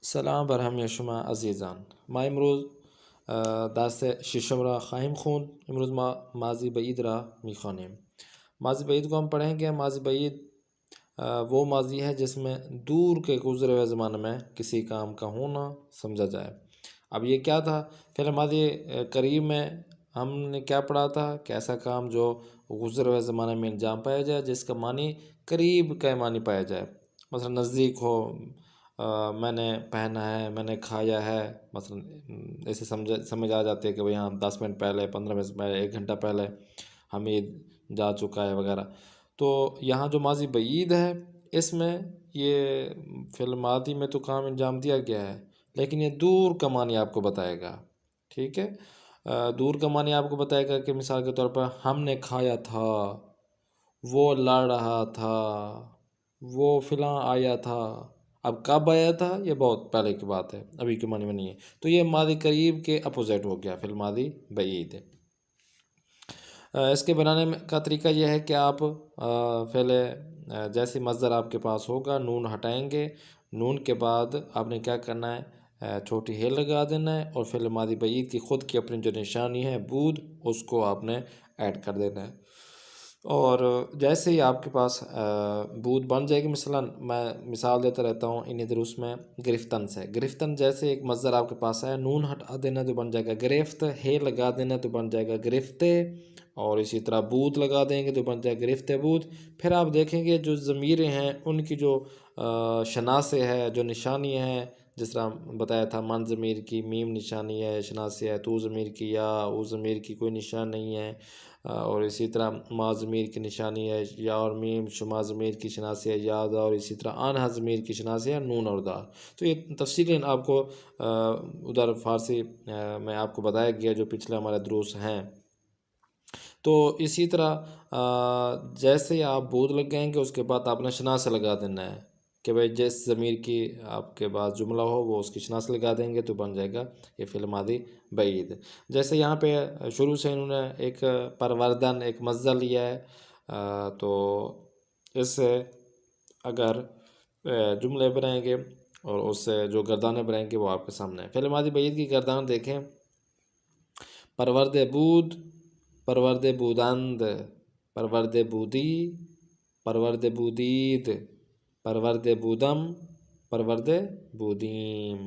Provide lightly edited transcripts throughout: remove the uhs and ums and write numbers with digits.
سلام برهم یا شما عزیزان. ما امروز درس ششم را خواهیم خوند. امروز ما ماضی بعید را میخوانیم. ماضی بعید کو ہم پڑھیں گے. ماضی بعید وہ ماضی ہے جس میں دور کے گزرے ہوئے زمانے میں کسی کام کا ہونا سمجھا جائے. اب یہ کیا تھا؟ فعل ماضی قریب میں ہم نے کیا پڑھا تھا کہ ایسا کام جو گزرے ہوئے زمانے میں انجام پایا جائے، جس کا معنی قریب کا معنی پایا جائے. مثلا نزدیک ہو، میں نے پہنا ہے، میں نے کھایا ہے، مثلا ایسے سمجھ آ جاتے ہے کہ بھئی ہاں 10 منٹ پہلے، 15 منٹ پہلے، 1 گھنٹہ پہلے حمید جا چکا ہے وغیرہ. تو یہاں جو ماضی بعید ہے اس میں یہ فعل ماضی میں تو کام انجام دیا گیا ہے، لیکن یہ دور کا معنی آپ کو بتائے گا. ٹھیک ہے، دور کا معنی آپ کو بتائے گا کہ مثال کے طور پر ہم نے کھایا تھا، وہ لڑ رہا تھا، وہ فلاں آیا تھا. اب کب آیا تھا یہ بہت پہلے کی بات ہے، ابھی کے معنی میں نہیں ہے. تو یہ ماضی قریب کے اپوزٹ ہو گیا، فعل ماضی بعید. اس کے بنانے کا طریقہ یہ ہے کہ آپ فعل جیسے مصدر آپ کے پاس ہوگا، نون ہٹائیں گے. نون کے بعد آپ نے کیا کرنا ہے، چھوٹی ہے لگا دینا ہے، اور فعل ماضی بعید کی خود کی اپنی جو نشانی ہے بود، اس کو آپ نے ایڈ کر دینا ہے. اور جیسے ہی آپ کے پاس بود بن جائے گی، مثلا میں مثال دیتا رہتا ہوں انہی دروس میں گرفتن سے. گرفتن جیسے ایک مصدر آپ کے پاس ہے، نون ہٹا دینا تو بن جائے گا گرفت، ہے لگا دینا تو بن جائے گا گرفتے، اور اسی طرح بود لگا دیں گے تو بن جائے گا گرفت بود. پھر آپ دیکھیں گے جو ضمیریں ہیں ان کی جو شناسے ہے، جو نشانی ہے، جس طرح بتایا تھا من ضمیر کی میم نشانی ہے، شناسے ہے. تو ضمیر کی یا او ضمیر کی کوئی نشان نہیں ہے، اور اسی طرح ما ضمیر کی نشانی ہے یا اور میم، شما ضمیر کی شناسی ہے یا دا، اور اسی طرح آنہا ضمیر کی شناسی ہے نون اور دا. تو یہ تفصیلاً آپ کو ادھر فارسی میں آپ کو بتایا گیا جو پچھلے ہمارے دروس ہیں. تو اسی طرح جیسے ہی آپ بود لگ گئیں گے، اس کے بعد آپ نے شناس لگا دینا ہے کہ بھئی جس ضمیر کی آپ کے پاس جملہ ہو وہ اس کی شناس لگا دیں گے تو بن جائے گا یہ فعل ماضی بعید. جیسے یہاں پہ شروع سے انہوں نے ایک پروردن ایک مصدر لیا ہے، تو اس سے اگر جملے بنائیں گے اور اس سے جو گردانیں بنائیں گے وہ آپ کے سامنے ہیں. فعل ماضی بعید کی گردان دیکھیں: پرورد بود، پرورد بودند، پرورد بودی، پرورد بودید، پرورد بودم، پرورد بودیم.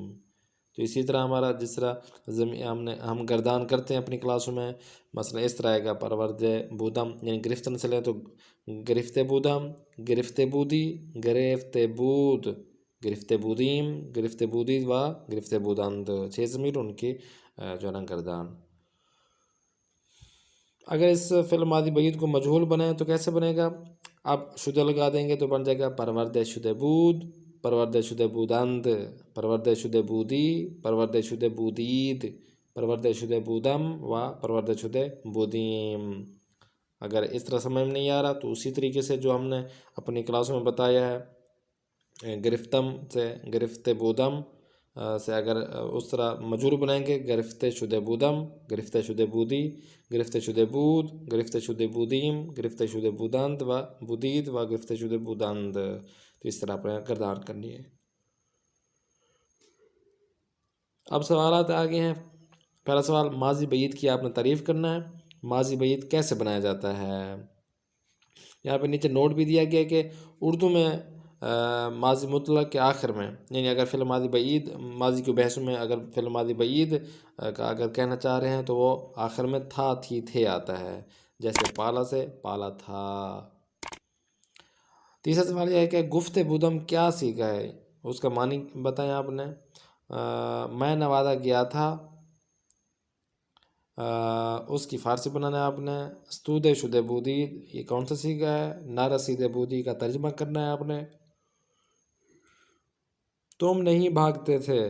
تو اسی طرح ہمارا جس طرح ہم گردان کرتے ہیں اپنی کلاسوں میں، مثلا اس طرح آئے گا پرورد بودم، یعنی گرفتن سے لیں تو گرفت بودم، گرفت بودی، گرفت بود، گرفت بودیم، گرفت بودید و گرفت بودند. 6 ضمیر ان کی جو ہے نا گردان. اگر اس فعل ماضی بعید کو مجہول بنائیں تو کیسے بنے گا؟ آپ شدہ لگا دیں گے تو بن جائے گا پرورد شدہ بود، پرورد شدہ بودند، پرورد شدہ بودی، پرورد شدہ بودید، پرورد شدہ بودم و پرورد شدہ بودیم. اگر اس طرح سمجھ میں نہیں آ رہا تو اسی طریقے سے جو ہم نے اپنی کلاسوں میں بتایا ہے، گرفتم سے گرفت بودم سے اگر اس طرح مجہول بنائیں گے، گرفت شدہ بودم، گرفت شدہ بودی، گرفت شدہ بود، گرفت شدہ بودیم، گرفت شدہ بودند و بودید و گرفت شدہ بودند. تو اس طرح اپنے گردان کرنی ہے. اب سوالات آگے ہیں. پہلا سوال، ماضی بعید کی آپ نے تعریف کرنا ہے. ماضی بعید کیسے بنایا جاتا ہے؟ یہاں پہ نیچے نوٹ بھی دیا گیا کہ اردو میں ماضی مطلق کے آخر میں، یعنی اگر فعل ماضی بعید ماضی کی بحثوں میں اگر فعل ماضی بعید کا اگر کہنا چاہ رہے ہیں تو وہ آخر میں تھا، تھی، تھے آتا ہے. جیسے پالا سے پالا تھا. تیسرا سوال یہ ہے کہ گفت بودم کیا سیکھا ہے، اس کا معنی بتائیں آپ نے. میں نوادہ گیا تھا، اس کی فارسی بنانا ہے آپ نے. استود شدہ بودید یہ کون سا سیکھا ہے؟ نہ رسید بودی کا ترجمہ کرنا ہے آپ نے. تم نہیں بھاگتے تھے،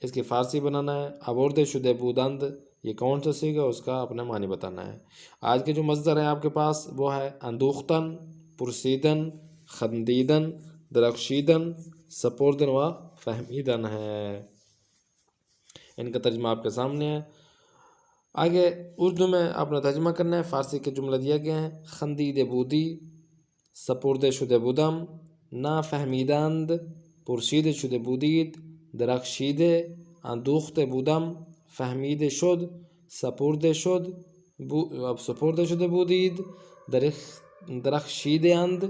اس کی فارسی بنانا ہے. آورد شدہ بودند یہ کون سا سیکھا، اس کا اپنا معنی بتانا ہے. آج کے جو مصدر ہیں آپ کے پاس وہ ہے اندوختن، پرسیدن، خندیدن، درخشیدن، سپوردن و فہمیدن ہے. ان کا ترجمہ آپ کے سامنے ہے. آگے اردو میں آپ نے ترجمہ کرنا ہے. فارسی کے جملہ دیا گیا ہیں: خندید بودی، سپرد شدہ بودم، نا فہمیدند، پرسید شدہ بودید، درخشیده اندوخته بودم فهمیده شد سپرده شد سپرده شده بودید درخشیده اند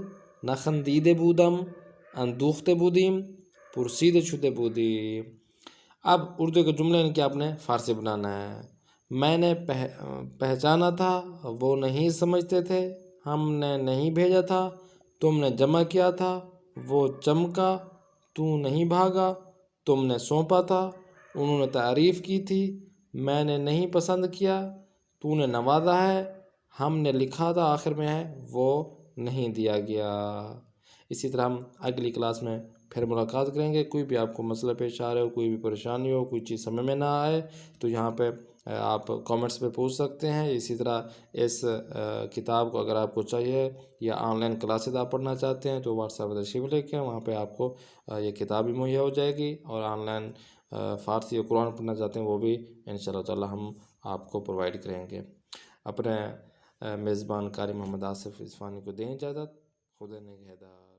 نخندیده بودم اندوخته بودیم پرسیده شده بودیم. اب اردو کے جملے ان کے آپ نے فارسی بنانا ہے. میں نے پہچانا تھا وہ نہیں سمجھتے تھے، ہم نے نہیں بھیجا تھا تم نے جمع کیا تھا، وہ چمکا تو نہیں بھاگا تم نے سونپا تھا، انہوں نے تعریف کی تھی میں نے نہیں پسند کیا تو نے نوازا ہے، ہم نے لکھا تھا آخر میں ہے وہ نہیں دیا گیا. اسی طرح ہم اگلی کلاس میں پھر ملاقات کریں گے. کوئی بھی آپ کو مسئلہ پیش آ رہا ہو، کوئی بھی پریشانی ہو، کوئی چیز سمجھ میں نہ آئے تو یہاں پہ آپ کامنٹس پہ پوچھ سکتے ہیں. اسی طرح اس کتاب کو اگر آپ کو چاہیے یا آن لائن کلاسز آپ پڑھنا چاہتے ہیں تو واٹس ایپ پر تشریف لے کے وہاں پہ آپ کو یہ کتاب بھی مہیا ہو جائے گی، اور آن لائن فارسی اور قرآن پڑھنا چاہتے ہیں وہ بھی انشاءاللہ تعالی ہم آپ کو پرووائڈ کریں گے. اپنے میزبان قاری محمد آصف اصفہانی کو دیں اجازت. خدا نگہدار.